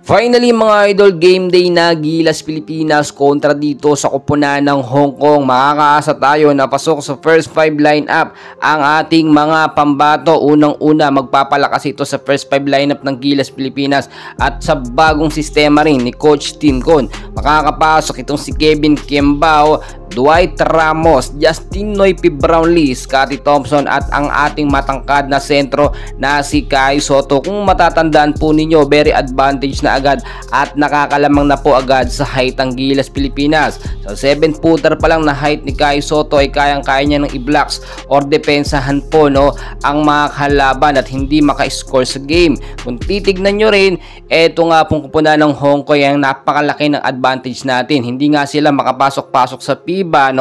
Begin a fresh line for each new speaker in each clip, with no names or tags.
Finally mga idol, game day na Gilas Pilipinas kontra dito sa koponan ng Hong Kong. Makakaasa tayo na pasok sa first 5 lineup ang ating mga pambato. Unang-una magpapalakas ito sa first 5 lineup ng Gilas Pilipinas at sa bagong sistema rin ni Coach Tim Con. Makakapasok itong si Kevin Kiembao, Dwight Ramos, Justin Noypi Brownlee, Scotty Thompson at ang ating matangkad na sentro na si Kai Sotto. Kung matatandaan po ninyo, very advantage na agad at nakakalamang na po agad sa height ang Gilas Pilipinas. Sa 7-footer pa lang na height ni Kai Sotto ay kayang-kaya niya ng i-blocks or depensahan po ang mga kalaban at hindi maka-score sa game. Kung titignan nyo rin, eto nga pong kupunan ng Hong Kong ang napakalaki ng advantage natin. Hindi nga sila makapasok-pasok sa FIBA,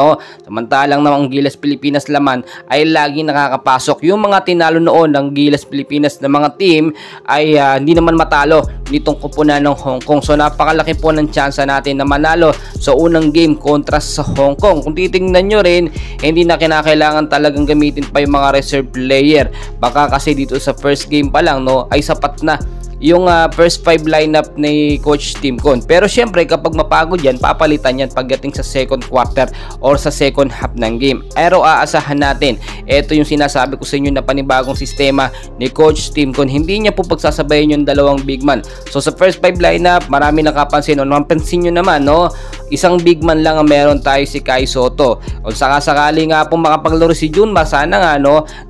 samantalang namang Gilas Pilipinas laman ay laging nakakapasok. Yung mga tinalo noon ng Gilas Pilipinas na mga team ay hindi naman matalo nitong kupunan ng Hong Kong. So napakalaki po ng tsansa natin na manalo sa unang game kontra sa Hong Kong. Kung titingnan nyo rin, hindi na kinakailangan talagang gamitin pa yung mga reserve player. Baka kasi dito sa first game pa lang ay sapat na yung first 5 lineup ni Coach Tim Con. Pero syempre kapag mapagod yan, papalitan yan pagdating sa second quarter or sa second half ng game. Pero aasahan natin, ito yung sinasabi ko sa inyo na panibagong sistema ni Coach Tim Con. Hindi niya po pagsasabayin yung dalawang big man. So sa first 5 lineup, marami nakapansin. Mapansin nyo naman, isang big man lang ang meron tayo, si Kai Sotto. Kung sakasakali nga po makapaglaro si Junmar, sana nga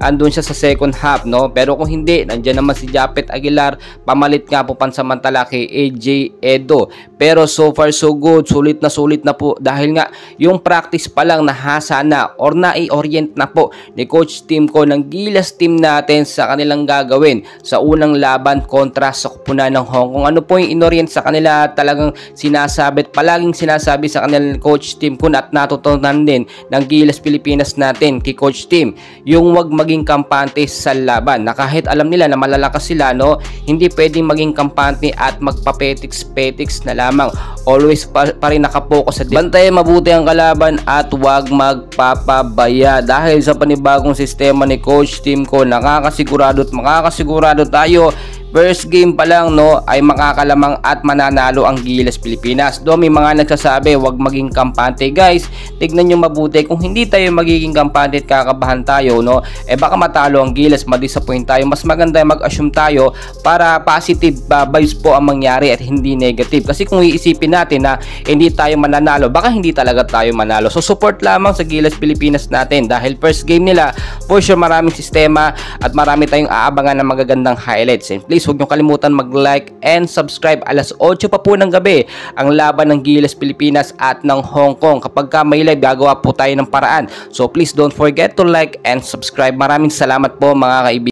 andun siya sa second half, pero kung hindi, nandiyan naman si Japet Aguilar, pamalit nga po pansamantala kay AJ Edo. Pero so far so good, sulit na po dahil nga yung practice pa lang nahasa na or nai-orient na po ni Coach Tim Con ng Gilas team natin sa kanilang gagawin sa unang laban kontra sa kupunan ng Hong Kong. Ano po yung inorient sa kanila, talagang sinasabit, palaging sinasabi sa kanila ni Coach Tim Con at natutunan din ng Gilas Pilipinas natin kay Coach Tim, yung wag maging kampante sa laban, na kahit alam nila na malalakas sila, hindi pwedeng maging kampante at magpapetiks-petiks na lamang. Always pa rin nakapokus sa bantayan mabuti ang kalaban at wag magpapabaya. Dahil sa panibagong sistema ni Coach Tim Con, nakakasigurado at makakasigurado tayo first game pa lang ay makakalamang at mananalo ang Gilas Pilipinas. May mga nagsasabi wag maging kampante. Guys, tignan nyo mabuti, kung hindi tayo magiging kampante at kakabahan tayo, baka matalo ang Gilas, madisappoint tayo. Mas maganda mag-assume tayo para positive vibes po ang mangyari at hindi negative. Kasi kung iisipin natin na hindi tayo mananalo, baka hindi talaga tayo manalo. So support lamang sa Gilas Pilipinas natin dahil first game nila, for sure maraming sistema at marami tayong aabangan ng magagandang highlights. And please, huwag nyo kalimutan mag-like and subscribe. Alas 8 pa po ng gabi ang laban ng Gilas Pilipinas at ng Hong Kong. Kapag may live, gagawa po tayo ng paraan. So please don't forget to like and subscribe. Maraming salamat po mga kaibigan.